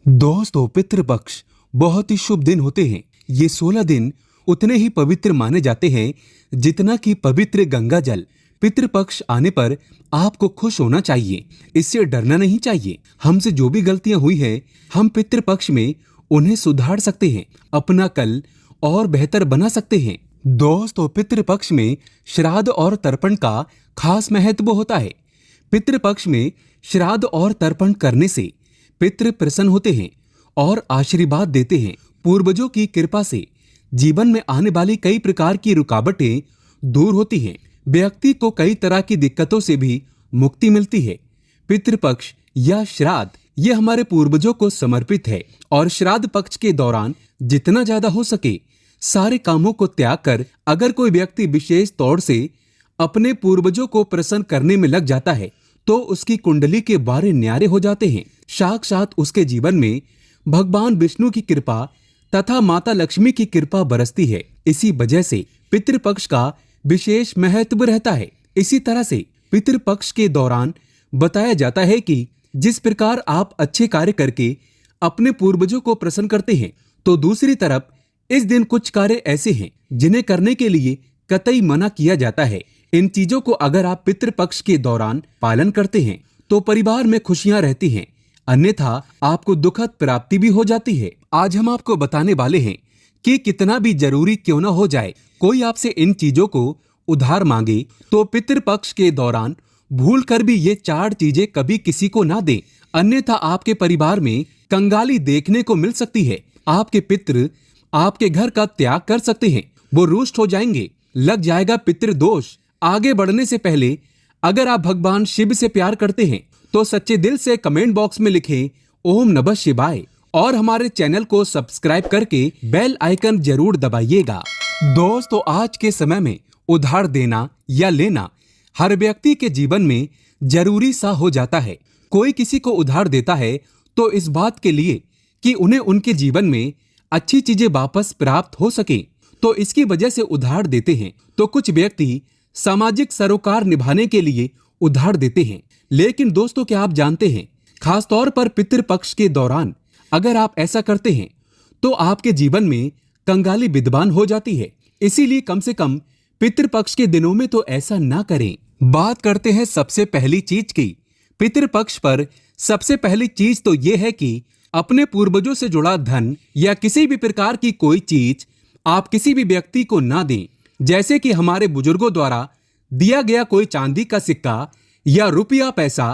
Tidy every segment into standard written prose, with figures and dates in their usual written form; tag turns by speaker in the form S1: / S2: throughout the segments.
S1: दोस्तों, पितृपक्ष बहुत ही शुभ दिन होते हैं। ये 16 दिन उतने ही पवित्र माने जाते हैं जितना कि पवित्र गंगा जल। पितृपक्ष आने पर आपको खुश होना चाहिए, इससे डरना नहीं चाहिए। हमसे जो भी गलतियां हुई है, हम पितृपक्ष में उन्हें सुधार सकते हैं, अपना कल और बेहतर बना सकते हैं। दोस्तों, पितृपक्ष में श्राद्ध और तर्पण का खास महत्व होता है। पितृपक्ष में श्राद्ध और तर्पण करने से पितृ प्रसन्न होते हैं और आशीर्वाद देते हैं। पूर्वजों की कृपा से जीवन में आने वाली कई प्रकार की रुकावटें दूर होती हैं। व्यक्ति को कई तरह की दिक्कतों से भी मुक्ति मिलती है। पितृपक्ष या श्राद्ध ये हमारे पूर्वजों को समर्पित है और श्राद्ध पक्ष के दौरान जितना ज्यादा हो सके सारे कामों को त्याग कर अगर कोई व्यक्ति विशेष तौर से अपने पूर्वजों को प्रसन्न करने में लग जाता है तो उसकी कुंडली के बारे न्यारे हो जाते हैं। साक्षात उसके जीवन में भगवान विष्णु की कृपा तथा माता लक्ष्मी की कृपा बरसती है। इसी वजह से पितृपक्ष का विशेष महत्व रहता है। इसी तरह से पितृपक्ष के दौरान बताया जाता है कि जिस प्रकार आप अच्छे कार्य करके अपने पूर्वजों को प्रसन्न करते हैं, तो दूसरी तरफ इस दिन कुछ कार्य ऐसे हैं जिन्हें करने के लिए कतई मना किया जाता है। इन चीजों को अगर आप पितृपक्ष के दौरान पालन करते हैं तो परिवार में खुशियां रहती हैं, अन्यथा आपको दुखद प्राप्ति भी हो जाती है। आज हम आपको बताने वाले हैं कि कितना भी जरूरी क्यों न हो जाए, कोई आपसे इन चीजों को उधार मांगे तो पितृपक्ष के दौरान भूल कर भी ये 4 चीजें कभी किसी को ना दें, अन्यथा आपके परिवार में कंगाली देखने को मिल सकती है। आपके पितृ आपके घर का त्याग कर सकते हैं, वो रुष्ट हो जाएंगे, लग जाएगा पितृदोष। आगे बढ़ने से पहले अगर आप भगवान शिव से प्यार करते हैं तो सच्चे दिल से कमेंट बॉक्स में लिखें ओम नमः शिवाय और हमारे चैनल को सब्सक्राइब करके बेल आइकन जरूर दबाइएगा। दोस्तों, आज के समय में उधार देना या लेना हर व्यक्ति के जीवन में जरूरी सा हो जाता है। कोई किसी को उधार देता है तो इस बात के लिए कि उन्हें उनके जीवन में अच्छी चीजें वापस प्राप्त हो सके, तो इसकी वजह से उधार देते हैं। तो कुछ व्यक्ति सामाजिक सरोकार निभाने के लिए उधार देते हैं। लेकिन दोस्तों, क्या आप जानते हैं, खास तौर पर पितृपक्ष के दौरान अगर आप ऐसा करते हैं तो आपके जीवन में कंगाली विद्यमान हो जाती है। इसीलिए कम से कम पितृपक्ष के दिनों में तो ऐसा ना करें। बात करते हैं सबसे पहली चीज की। पितृपक्ष पर सबसे पहली चीज तो ये है कि अपने पूर्वजों से जुड़ा धन या किसी भी प्रकार की कोई चीज आप किसी भी व्यक्ति को ना दें। जैसे कि हमारे बुजुर्गों द्वारा दिया गया कोई चांदी का सिक्का या रुपया पैसा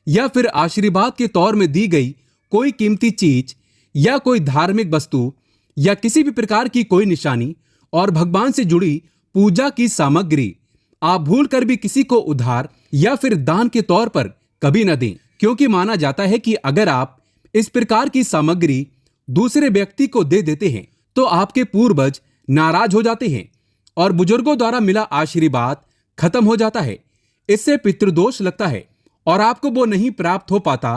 S1: या फिर आशीर्वाद के तौर में दी गई कोई कीमती चीज या कोई धार्मिक वस्तु या किसी भी प्रकार की कोई निशानी और भगवान से जुड़ी पूजा की सामग्री आप भूल कर भी किसी को उधार या फिर दान के तौर पर कभी न दें, क्योंकि माना जाता है कि अगर आप इस प्रकार की सामग्री दूसरे व्यक्ति को दे देते हैं तो आपके पूर्वज नाराज हो जाते हैं और बुजुर्गों द्वारा मिला आशीर्वाद खत्म हो जाता है। इससे पितृदोष लगता है और आपको वो नहीं प्राप्त हो पाता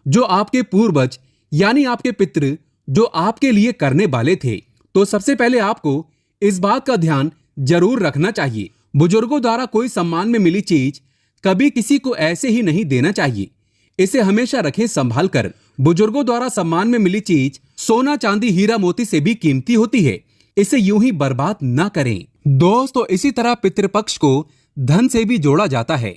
S1: जो आपके पूर्वज यानी आपके पितृ जो आपके लिए करने वाले थे। तो सबसे पहले आपको इस बात का ध्यान जरूर रखना चाहिए, बुजुर्गों द्वारा कोई सम्मान में मिली चीज कभी किसी को ऐसे ही नहीं देना चाहिए। इसे हमेशा रखें संभाल कर। बुजुर्गों द्वारा सम्मान में मिली चीज सोना चांदी हीरा मोती से भी कीमती होती है, इसे यूं ही बर्बाद ना करें। दोस्तों, इसी तरह पितृपक्ष को धन से भी जोड़ा जाता है।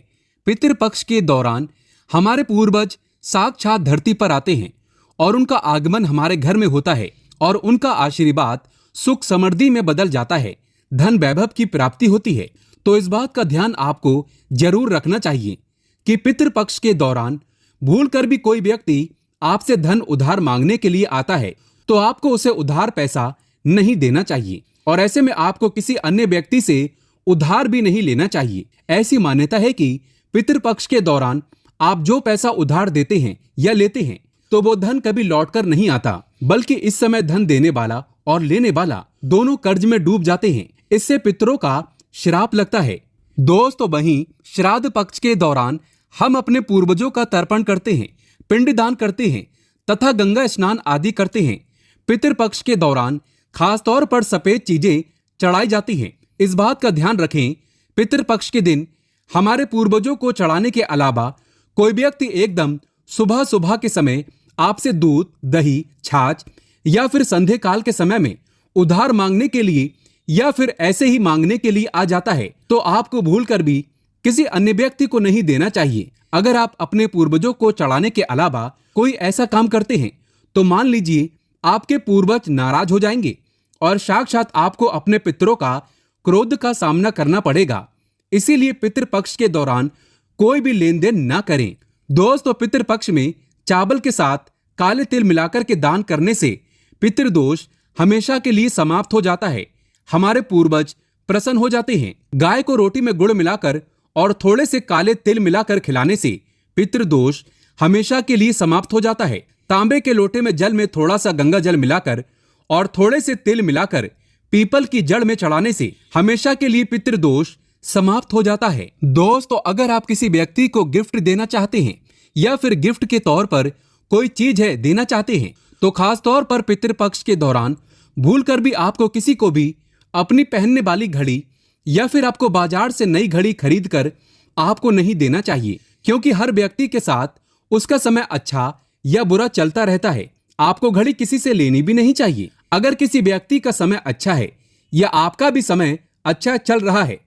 S1: पितृपक्ष के दौरान हमारे पूर्वज साक्षात धरती पर आते हैं और उनका आगमन हमारे घर में होता है और उनका आशीर्वाद सुख समृद्धि में बदल जाता है, धन वैभव की प्राप्ति होती है। तो इस बात का ध्यान आपको जरूर रखना चाहिए कि पितृपक्ष के दौरान भूल कर भी कोई व्यक्ति आपसे धन उधार मांगने के लिए आता है तो आपको उसे उधार पैसा नहीं देना चाहिए और ऐसे में आपको किसी अन्य व्यक्ति से उधार भी नहीं लेना चाहिए। ऐसी मान्यता है कि पितृपक्ष के दौरान आप जो पैसा उधार देते हैं या लेते हैं तो वो धन कभी लौटकर नहीं आता, बल्कि इस समय धन देने वाला और लेने वाला दोनों कर्ज में डूब जाते हैं। इससे पितरों का श्राप लगता है। दोस्तों, वहीं श्राद्ध पक्ष के दौरान हम अपने पूर्वजों का तर्पण करते हैं, पिंडदान करते हैं तथा गंगा स्नान आदि करते हैं। पितृपक्ष के दौरान खास तौर पर सफेद चीजें चढ़ाई जाती हैं। इस बात का ध्यान रखें, पितृपक्ष के दिन हमारे पूर्वजों को चढ़ाने के अलावा कोई व्यक्ति एकदम सुबह सुबह के समय आपसे दूध, दही, छाछ या फिर संध्या काल के समय में उधार मांगने के लिए या फिर ऐसे ही मांगने के लिए आ जाता है, तो आपको भूलकर भी किसी अन्य व्यक्ति को नहीं देना चाहिए। अगर आप अपने पूर्वजों को चढ़ाने के अलावा कोई ऐसा काम करते हैं तो मान लीजिए आपके पूर्वज नाराज हो जाएंगे और साक्षात आपको अपने पितरों का क्रोध का सामना करना पड़ेगा। इसीलिए पितृपक्ष के दौरान कोई भी लेन देन न करें। दोस्तों, पितृपक्ष में चावल के साथ काले तिल मिलाकर के दान करने से पितृदोष हमेशा के लिए समाप्त हो जाता है। हमारे पूर्वज प्रसन्न हो जाते हैं। गाय को रोटी में गुड़ मिलाकर और थोड़े से काले तिल मिलाकर खिलाने से पितृदोष हमेशा के लिए समाप्त हो जाता है। तांबे के लोटे में जल में थोड़ा सा गंगा जल मिलाकर और थोड़े से तिल मिलाकर पीपल की जड़ में चढ़ाने से हमेशा के लिए पितृदोष समाप्त हो जाता है। दोस्तों, अगर आप किसी व्यक्ति को गिफ्ट देना चाहते हैं या फिर गिफ्ट के तौर पर कोई चीज है देना चाहते हैं, तो खास तौर पर पितृपक्ष के दौरान भूलकर भी आपको किसी को भी अपनी पहनने वाली घड़ी या फिर आपको बाजार से नई घड़ी खरीद कर आपको नहीं देना चाहिए, क्योंकि हर व्यक्ति के साथ उसका समय अच्छा या बुरा चलता रहता है। आपको घड़ी किसी से लेनी भी नहीं चाहिए। अगर किसी व्यक्ति का समय अच्छा है या आपका भी समय अच्छा चल रहा है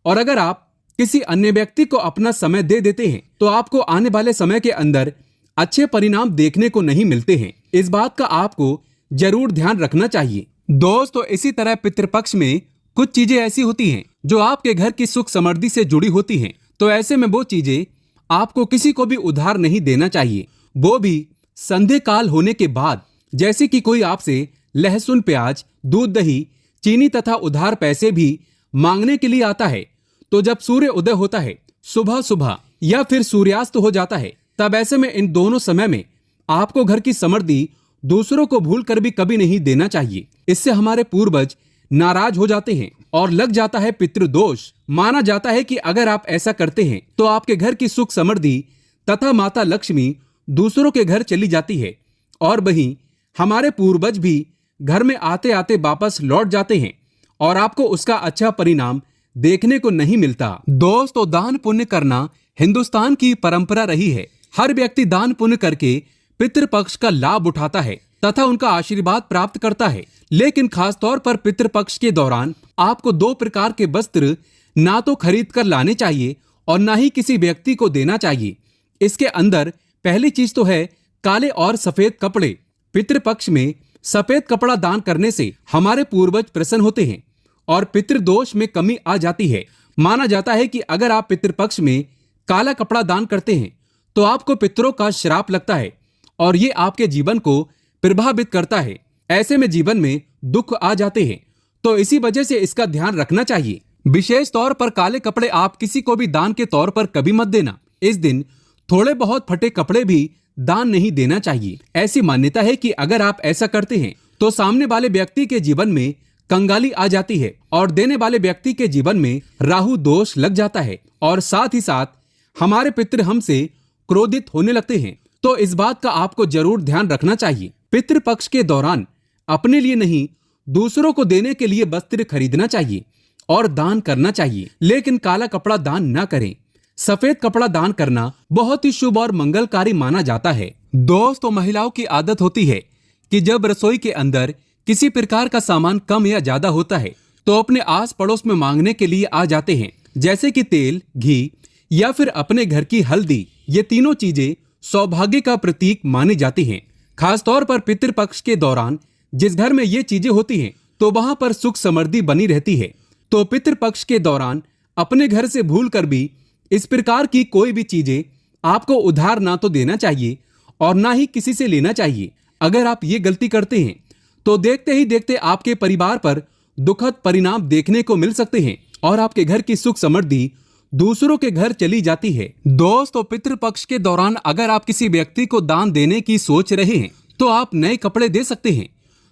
S1: और अगर आप किसी अन्य व्यक्ति को अपना समय दे देते हैं तो आपको आने वाले समय के अंदर अच्छे परिणाम देखने को नहीं मिलते हैं। इस बात का आपको जरूर ध्यान रखना चाहिए। दोस्तों, इसी तरह पितृपक्ष में कुछ चीजें ऐसी होती हैं जो आपके घर की सुख समृद्धि से जुड़ी होती हैं, तो ऐसे में वो चीजें आपको किसी को भी उधार नहीं देना चाहिए, वो भी संध्या काल होने के बाद। जैसे कि कोई आपसे लहसुन, प्याज, दूध, दही, चीनी तथा उधार पैसे भी मांगने के लिए आता है, तो जब सूर्य उदय होता है सुबह सुबह या फिर सूर्यास्त हो जाता है, तब ऐसे में इन दोनों समय में आपको घर की समृद्धि दूसरों को भूल कर भी कभी नहीं देना चाहिए। इससे हमारे पूर्वज नाराज हो जाते हैं और लग जाता है पितृदोष। माना जाता है कि अगर आप ऐसा करते हैं तो आपके घर की सुख समृद्धि तथा माता लक्ष्मी दूसरों के घर चली जाती है और वहीं हमारे पूर्वज भी घर में आते आते वापस लौट जाते हैं और आपको उसका अच्छा परिणाम देखने को नहीं मिलता। दोस्तों, दान पुण्य करना हिंदुस्तान की परंपरा रही है। हर व्यक्ति दान पुण्य करके पितृपक्ष का लाभ उठाता है तथा उनका आशीर्वाद प्राप्त करता है। लेकिन खास तौर पर पितृपक्ष के दौरान आपको 2 प्रकार के वस्त्र ना तो खरीद कर लाने चाहिए और ना ही किसी व्यक्ति को देना चाहिए। इसके अंदर पहली चीज तो है काले और सफेद कपड़े। पितृपक्ष में सफेद कपड़ा दान करने से हमारे पूर्वज प्रसन्न होते हैं और पितृदोष में कमी आ जाती है। माना जाता है कि अगर आप पितृपक्ष में काला कपड़ा दान करते हैं तो आपको पितरों का श्राप लगता है और ये आपके जीवन को प्रभावित करता है। ऐसे में जीवन में दुख आ जाते हैं, तो इसी वजह से इसका ध्यान रखना चाहिए। विशेष तौर पर काले कपड़े आप किसी को भी दान के तौर पर कभी मत देना। इस दिन थोड़े बहुत फटे कपड़े भी दान नहीं देना चाहिए। ऐसी मान्यता है कि अगर आप ऐसा करते हैं तो सामने वाले व्यक्ति के जीवन में कंगाली आ जाती है और देने वाले व्यक्ति के जीवन में राहु दोष लग जाता है और साथ ही साथ हमारे पितृ हमसे क्रोधित होने लगते हैं। तो इस बात का आपको जरूर ध्यान रखना चाहिए। पितृपक्ष के दौरान अपने लिए नहीं दूसरों को देने के लिए वस्त्र खरीदना चाहिए और दान करना चाहिए, लेकिन काला कपड़ा दान न करें। सफेद कपड़ा दान करना बहुत ही शुभ और मंगलकारी माना जाता है। दोस्तों, महिलाओं की आदत होती है कि जब रसोई के अंदर किसी प्रकार का सामान कम या ज्यादा होता है तो अपने आस पड़ोस में मांगने के लिए आ जाते हैं, जैसे कि तेल, घी या फिर अपने घर की हल्दी। ये तीनों चीजें सौभाग्य का प्रतीक मानी जाती हैं। खास तौर पर पितृपक्ष के दौरान जिस घर में ये चीजें होती हैं तो वहां पर सुख समृद्धि बनी रहती है। तो पितृपक्ष के दौरान अपने घर से भूल कर भी इस प्रकार की कोई भी चीजें आपको उधार ना तो देना चाहिए और ना ही किसी से लेना चाहिए। अगर आप ये गलती करते हैं तो देखते ही देखते आपके परिवार पर दुखद परिणाम देखने को मिल सकते हैं और आपके घर की सुख समृद्धि दूसरों के घर चली जाती है। दोस्तों, पितृपक्ष के दौरान अगर आप किसी व्यक्ति को दान देने की सोच रहे हैं तो आप नए कपड़े दे सकते हैं।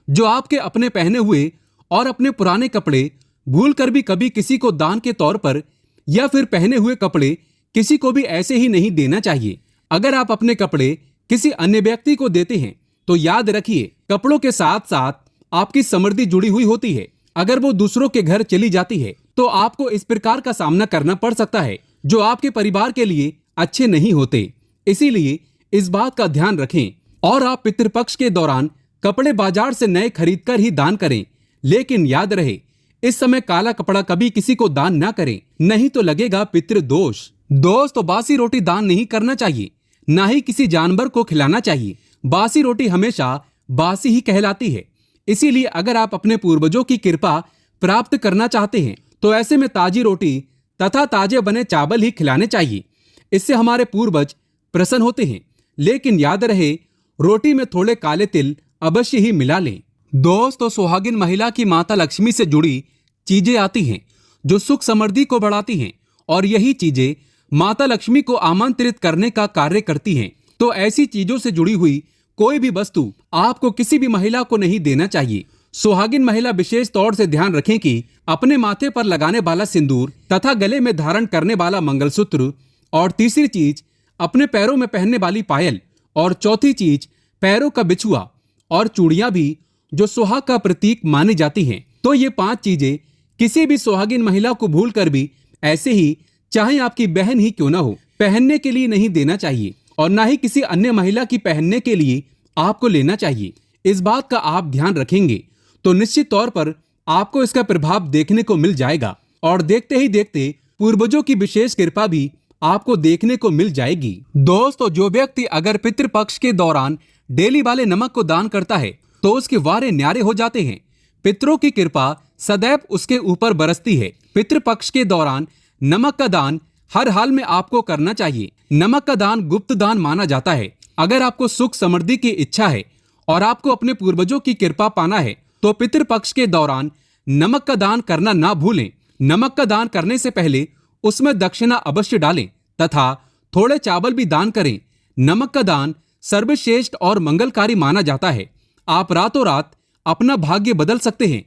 S1: जो आपके अपने पहने हुए और अपने पुराने कपड़े भूल कर भी कभी किसी को दान के तौर पर या फिर पहने हुए कपड़े किसी को भी ऐसे ही नहीं देना चाहिए। अगर आप अपने कपड़े किसी अन्य व्यक्ति को देते हैं तो याद रखिए, कपड़ों के साथ साथ आपकी समृद्धि जुड़ी हुई होती है। अगर वो दूसरों के घर चली जाती है तो आपको इस प्रकार का सामना करना पड़ सकता है जो आपके परिवार के लिए अच्छे नहीं होते। इसीलिए इस बात का ध्यान रखें और आप पितृपक्ष के दौरान कपड़े बाजार से नए खरीदकर ही दान करें। लेकिन याद रहे, इस समय काला कपड़ा कभी किसी को दान ना करें, नहीं तो लगेगा पितृदोष। दोस्तों, बासी रोटी दान नहीं करना चाहिए, ना ही किसी जानवर को खिलाना चाहिए। बासी रोटी हमेशा बासी ही कहलाती है। इसीलिए अगर आप अपने पूर्वजों की कृपा प्राप्त करना चाहते हैं तो ऐसे में ताजी रोटी तथा ताजे बने चावल ही खिलाने चाहिए। इससे हमारे पूर्वज प्रसन्न होते हैं। लेकिन याद रहे, रोटी में थोड़े काले तिल अवश्य ही मिला लें। दोस्तों, सुहागिन महिला की माता लक्ष्मी से जुड़ी चीजें आती हैं जो सुख समृद्धि को बढ़ाती हैं, और यही चीजें माता लक्ष्मी को आमंत्रित करने का कार्य करती हैं। तो ऐसी चीजों से जुड़ी हुई कोई भी वस्तु आपको किसी भी महिला को नहीं देना चाहिए। सुहागिन महिला विशेष तौर से ध्यान रखें कि अपने माथे पर लगाने वाला सिंदूर तथा गले में धारण करने वाला मंगलसूत्र, और तीसरी चीज अपने पैरों में पहनने वाली पायल, और चौथी चीज पैरों का बिछुआ और चूड़ियां भी जो सुहाग का प्रतीक मानी जाती हैं। तो ये 5 चीजें किसी भी सुहागिन महिला को भूल कर भी, ऐसे ही चाहे आपकी बहन ही क्यों ना हो, पहनने के लिए नहीं देना चाहिए, और ना ही किसी अन्य महिला की पहनने के लिए आपको लेना चाहिए। इस बात का आप ध्यान रखेंगे तो निश्चित तौर पर आपको इसका प्रभाव देखने को मिल जाएगा, और देखते ही देखते पूर्वजों की विशेष कृपा भी आपको देखने को मिल जाएगी। दोस्तों, जो व्यक्ति अगर पितृपक्ष के दौरान डेली वाले नमक को दान करता है तो उसके वारे न्यारे हो जाते हैं। पितरों की कृपा सदैव उसके ऊपर बरसती है। पितृपक्ष के दौरान नमक का दान हर हाल में आपको करना चाहिए। नमक का दान गुप्त दान माना जाता है। अगर आपको सुख समृद्धि की इच्छा है और आपको अपने पूर्वजों की कृपा पाना है तो पितृपक्ष के दौरान नमक का दान करना ना भूलें। नमक का दान करने से पहले उसमें दक्षिणा अवश्य डालें तथा थोड़े चावल भी दान करें। नमक का दान सर्वश्रेष्ठ और मंगलकारी माना जाता है। आप रातों रात अपना भाग्य बदल सकते हैं।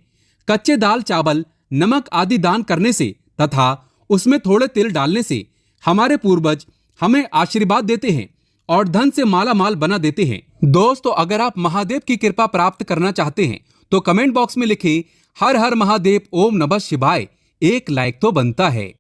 S1: कच्चे दाल, चावल, नमक आदि दान करने से तथा उसमें थोड़े तिल डालने से हमारे पूर्वज हमें आशीर्वाद देते हैं और धन से माला माल बना देते हैं। दोस्तों, अगर आप महादेव की कृपा प्राप्त करना चाहते हैं तो कमेंट बॉक्स में लिखें हर हर महादेव, ओम नमः शिवाय। एक लाइक तो बनता है।